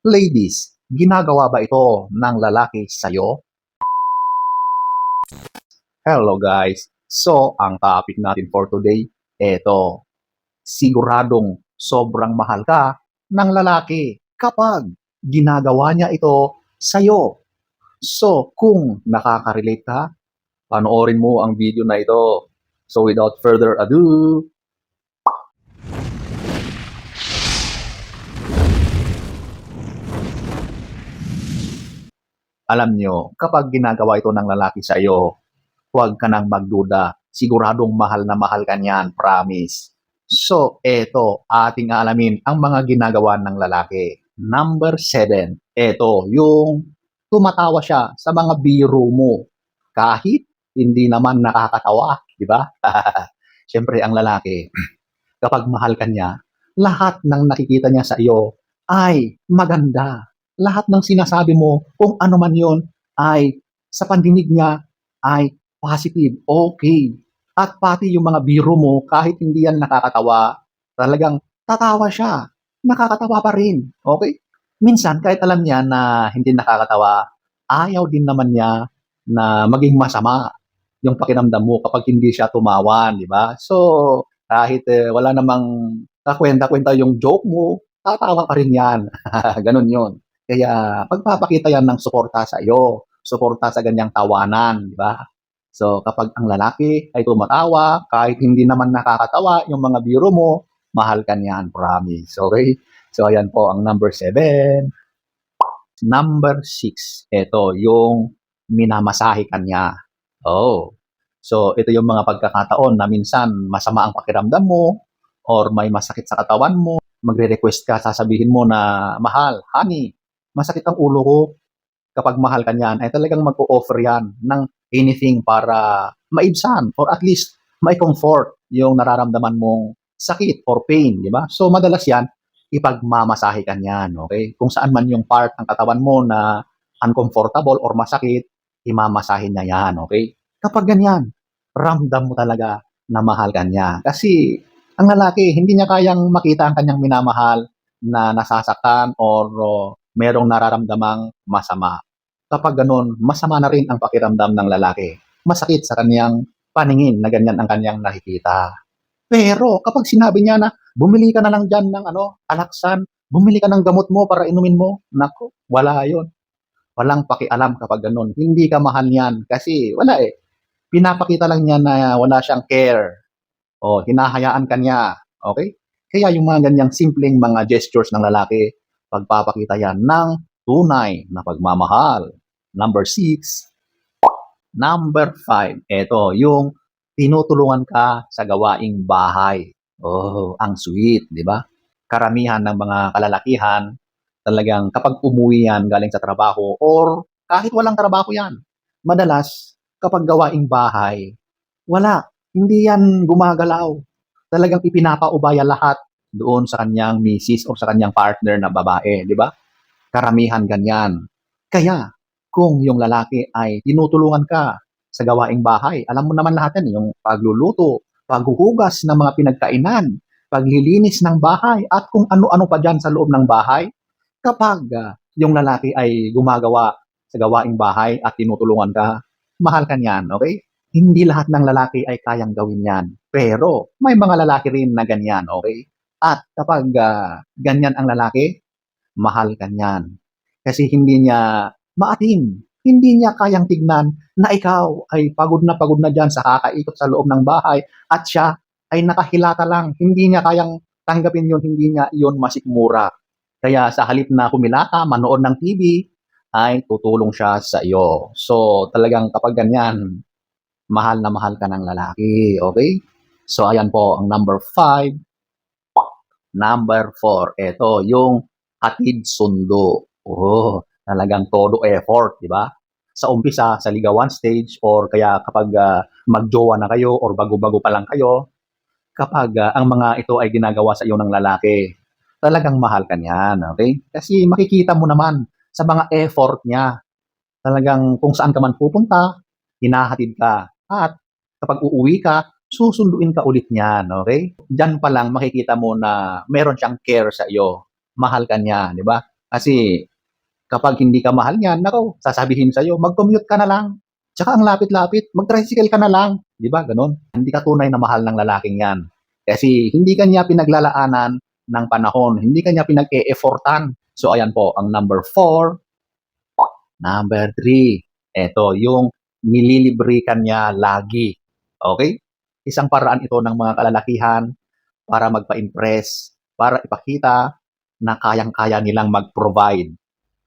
Ladies, ginagawa ba ito ng lalaki sa'yo? Hello guys! So, ang topic natin for today, eto, siguradong sobrang mahal ka ng lalaki kapag ginagawa niya ito sa'yo. So, kung nakaka-relate ka, panoorin mo ang video na ito. So, without further ado, alam nyo, kapag ginagawa ito ng lalaki sa iyo, huwag ka nang magduda. Siguradong mahal na mahal ka niyan, promise. So, eto, ating alamin ang mga ginagawa ng lalaki. Number 7, eto, yung tumatawa siya sa mga biro mo. Kahit hindi naman nakakatawa, di ba? Siyempre, ang lalaki, kapag mahal ka niya, lahat ng nakikita niya sa iyo ay maganda. Lahat ng sinasabi mo, kung ano man yon, ay sa pandinig niya ay positive, okay. At pati yung mga biro mo, kahit hindi yan nakakatawa, talagang tatawa siya. Nakakatawa pa rin, okay? Minsan, kahit alam niya na hindi nakakatawa, ayaw din naman niya na maging masama yung pakiramdam mo kapag hindi siya tumawa, di ba? So, kahit wala namang kakwenta-kwenta yung joke mo, tatawa pa rin yan. Ganun yun. Kaya pagpapakita yan ng suporta sa iyo, suporta sa ganyang tawanan, di ba? So kapag ang lalaki ay tumatawa, kahit hindi naman nakakatawa yung mga biro mo, mahal ka niyan, promise. Okay? So ayan po ang number 7. Number 6, ito yung minamasahe ka niya. Oh. So ito yung mga pagkakataon na minsan masama ang pakiramdam mo or may masakit sa katawan mo, magre-request ka, sasabihin mo na, mahal, honey, masakit ang ulo ko. Kapag mahal ka niyan, ay talagang mag-o-offer yan ng anything para maibsan or at least mai-comfort yung nararamdaman mong sakit or pain, di ba? So madalas yan, ipagmamasahe ka niyan, okay? Kung saan man yung part ng katawan mo na uncomfortable or masakit, imamasahe niya yan, okay? Kapag ganyan, ramdam mo talaga na mahal ka niya. Kasi ang lalaki, hindi niya kayang makita ang kanyang minamahal na nasasaktan or merong nararamdamang masama. Kapag ganun, masama na rin ang pakiramdam ng lalaki. Masakit sa kanyang paningin na ganyan ang kanyang nakikita. Pero kapag sinabi niya na, bumili ka na lang dyan ng alaksan, bumili ka ng gamot mo para inumin mo, nako, wala yon. Walang pakialam kapag ganun. Hindi ka mahal niyan kasi wala eh. Pinapakita lang niya na wala siyang care o hinahayaan ka niya. Okay? Kaya yung mga ganyang simpleng mga gestures ng lalaki, pagpapakita yan ng tunay na pagmamahal. Number 6. Number 5, eto, yung tinutulungan ka sa gawaing bahay. Oh, ang sweet, di ba? Karamihan ng mga kalalakihan, talagang kapag umuwi yan galing sa trabaho or kahit walang trabaho yan, madalas kapag gawaing bahay, wala, hindi yan gumagalaw. Talagang ipinapaubaya lahat doon sa kanyang misis o sa kanyang partner na babae, di ba? Karamihan ganyan. Kaya, kung yung lalaki ay tinutulungan ka sa gawaing bahay, alam mo naman lahat yan, yung pagluluto, paghuhugas ng mga pinagkainan, paglilinis ng bahay, at kung ano-ano pa dyan sa loob ng bahay, kapag yung lalaki ay gumagawa sa gawaing bahay at tinutulungan ka, mahal ka niyan, okay? Hindi lahat ng lalaki ay kayang gawin yan. Pero, may mga lalaki rin na ganyan, okay? At kapag ganyan ang lalaki, mahal ka niyan. Kasi hindi niya maatim, hindi niya kayang tignan na ikaw ay pagod na dyan sa kakaikot sa loob ng bahay at siya ay nakahilata lang. Hindi niya kayang tanggapin yun, hindi niya yun masikmura. Kaya sa halip na humilata, manood ng TV, ay tutulong siya sa iyo. So talagang kapag ganyan, mahal na mahal ka ng lalaki. Okay? So ayan po ang number 5. Number 4, eto, yung hatid sundo. Oh, talagang todo effort, di ba? Sa umpisa, sa ligawan stage, or kaya kapag magjowa na kayo, or bago-bago pa lang kayo, kapag ang mga ito ay ginagawa sa iyo ng lalaki, talagang mahal ka niyan, okay? Kasi makikita mo naman sa mga effort niya, talagang kung saan ka man pupunta, hinahatid ka. At kapag uuwi ka, susunduin ka ulit niyan, okay? Diyan pa lang makikita mo na meron siyang care sa iyo. Mahal ka niya, di ba? Kasi kapag hindi ka mahal niyan, naku, sasabihin sa'yo, mag-commute ka na lang. Tsaka ang lapit-lapit, mag-tricycle ka na lang. Di ba, ganun? Hindi ka tunay na mahal ng lalaking yan. Kasi hindi ka niya pinaglalaanan ng panahon. Hindi ka niya pinag-e-effortan. So, ayan po, ang number 4. Number 3, eto, yung nililibre ka niya lagi. Okay? Isang paraan ito ng mga kalalakihan para magpa-impress, para ipakita na kayang-kaya nilang mag-provide.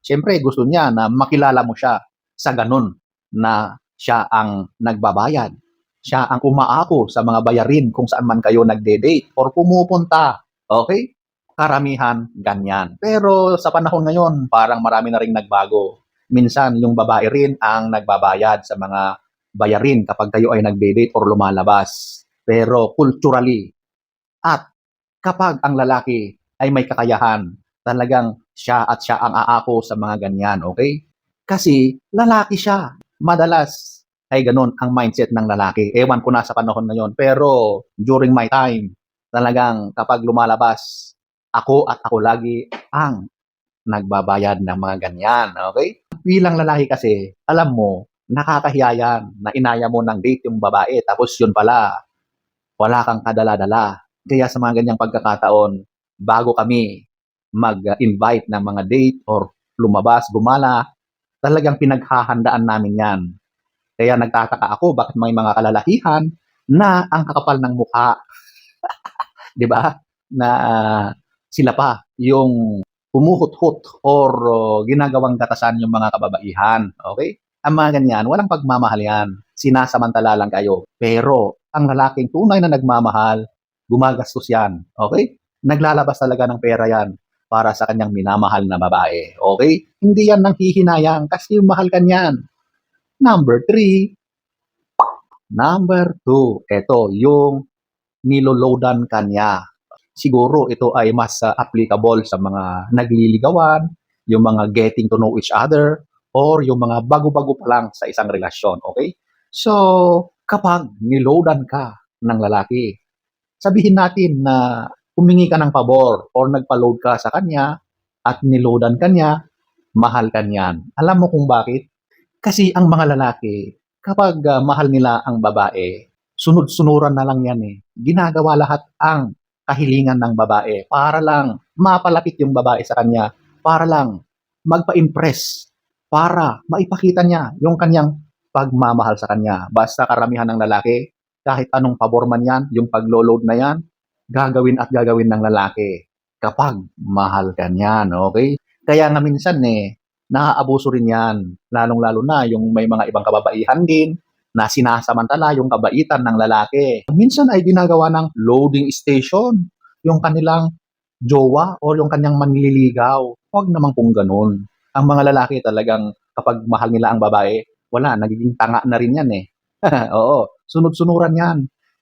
Siyempre, gusto niya na makilala mo siya sa ganun na siya ang nagbabayad. Siya ang umaako sa mga bayarin kung saan man kayo nagde-date or pumupunta. Okay? Karamihan, ganyan. Pero sa panahon ngayon, parang marami na ring nagbago. Minsan, yung babae rin ang nagbabayad sa mga bayarin kapag kayo ay nagde-date or lumalabas. Pero culturally, at kapag ang lalaki ay may kakayahan, talagang siya at siya ang aako sa mga ganyan, okay? Kasi lalaki siya. Madalas ay ganun ang mindset ng lalaki. Ewan ko na sa panahon ngayon. Pero during my time, talagang kapag lumalabas, ako at ako lagi ang nagbabayad ng mga ganyan, okay? Bilang lalaki kasi, alam mo, nakakahiya yan na inaya mo ng date yung babae tapos yun pala, wala kang kadala-dala. Kaya sa mga ganyang pagkakataon, bago kami mag-invite ng mga date or lumabas, gumala, talagang pinaghahandaan namin yan. Kaya nagtataka ako bakit may mga kalalakihan na ang kakapal ng mukha, di ba? Na sila pa yung humuhut-hut or ginagawang gatasan yung mga kababaihan. Okay? Ang mga ganyan, walang pagmamahal yan. Sinasamantala lang kayo. Pero ang lalaking tunay na nagmamahal, gumagastos yan. Okay? Naglalabas talaga ng pera yan para sa kanyang minamahal na babae. Okay? Hindi yan nang hihinayang kasi mahal ka niyan. Number 3, number 2, ito, yung niloloadan ka niya. Siguro ito ay mas applicable sa mga nagliligawan, yung mga getting to know each other, or yung mga bago-bago pa lang sa isang relasyon, okay? So, kapag niloadan ka ng lalaki, sabihin natin na humingi ka ng pabor or nagpa-load ka sa kanya at niloadan ka niya, mahal ka niyan. Alam mo kung bakit? Kasi ang mga lalaki, kapag mahal nila ang babae, sunod-sunuran na lang yan eh. Ginagawa lahat ang kahilingan ng babae para lang mapalapit yung babae sa kanya, para lang magpa-impress, para maipakita niya yung kanyang pagmamahal sa kanya. Basta karamihan ng lalaki, kahit anong pabor man yan, yung paglo-load na yan, gagawin at gagawin ng lalaki kapag mahal ka niyan, okay? Kaya nga minsan naaabuso rin yan, lalong-lalo na yung may mga ibang kababaihan din na sinasamantala yung kabaitan ng lalaki. Minsan ay ginagawa ng loading station yung kanilang jowa o yung kanyang manliligaw. Huwag naman kung ganun. Ang mga lalaki talagang kapag mahal nila ang babae, wala, nagiging tanga na rin yan eh. Oo, sunod-sunuran yan.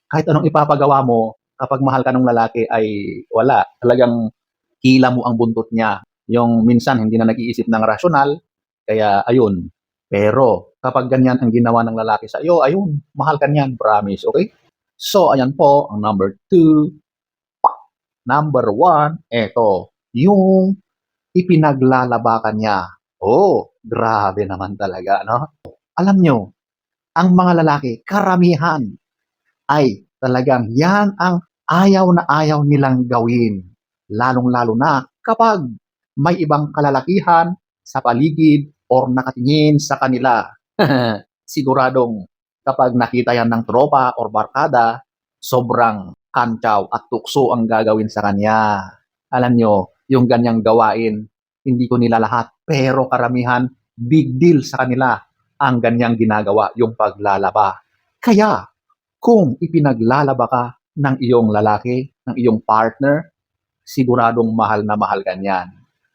Kahit anong ipapagawa mo, kapag mahal ka ng lalaki ay wala. Talagang hila mo ang buntot niya. Yung minsan hindi na nag-iisip ng rasyonal, kaya ayun. Pero kapag ganyan ang ginawa ng lalaki sa iyo, ayun, mahal ka niyan, promise, okay? So, ayan po, ang number 2. Number 1, eto, yung ipinaglalabakan niya. Oh, grabe naman talaga, no? Alam nyo, ang mga lalaki, karamihan, ay talagang yan ang ayaw na ayaw nilang gawin. Lalong-lalo na kapag may ibang kalalakihan sa paligid or nakatingin sa kanila. Siguradong kapag nakita yan ng tropa or barkada, sobrang kantsaw at tukso ang gagawin sa kanya. Alam nyo, yung ganyang gawain, hindi ko nila lahat, pero karamihan, big deal sa kanila ang ganyang ginagawa, yung paglalaba. Kaya, kung ipinaglalaba ka ng iyong lalaki, ng iyong partner, siguradong mahal na mahal ka niyan.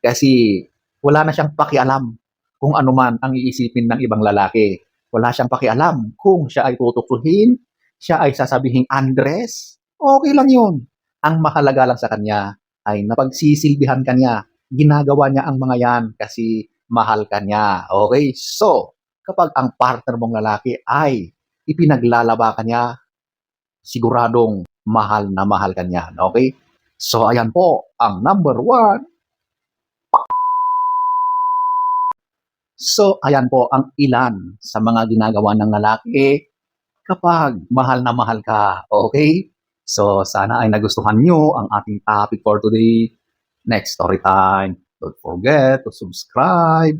Kasi wala na siyang pakialam kung ano man ang iisipin ng ibang lalaki. Wala siyang pakialam kung siya ay tutukuhin, siya ay sasabihing Andres, okay lang yun. Ang mahalaga lang sa kanya ay napagsisilbihan ka niya. Ginagawa niya ang mga yan kasi mahal ka niya. Okay? So, kapag ang partner mong lalaki ay ipinaglalaba ka niya, siguradong mahal na mahal ka niyan. Okay? So, ayan po, ang number 1. So, ayan po ang ilan sa mga ginagawa ng lalaki kapag mahal na mahal ka, okay? So, sana ay nagustuhan niyo ang ating topic for today. Next story time. Don't forget to subscribe,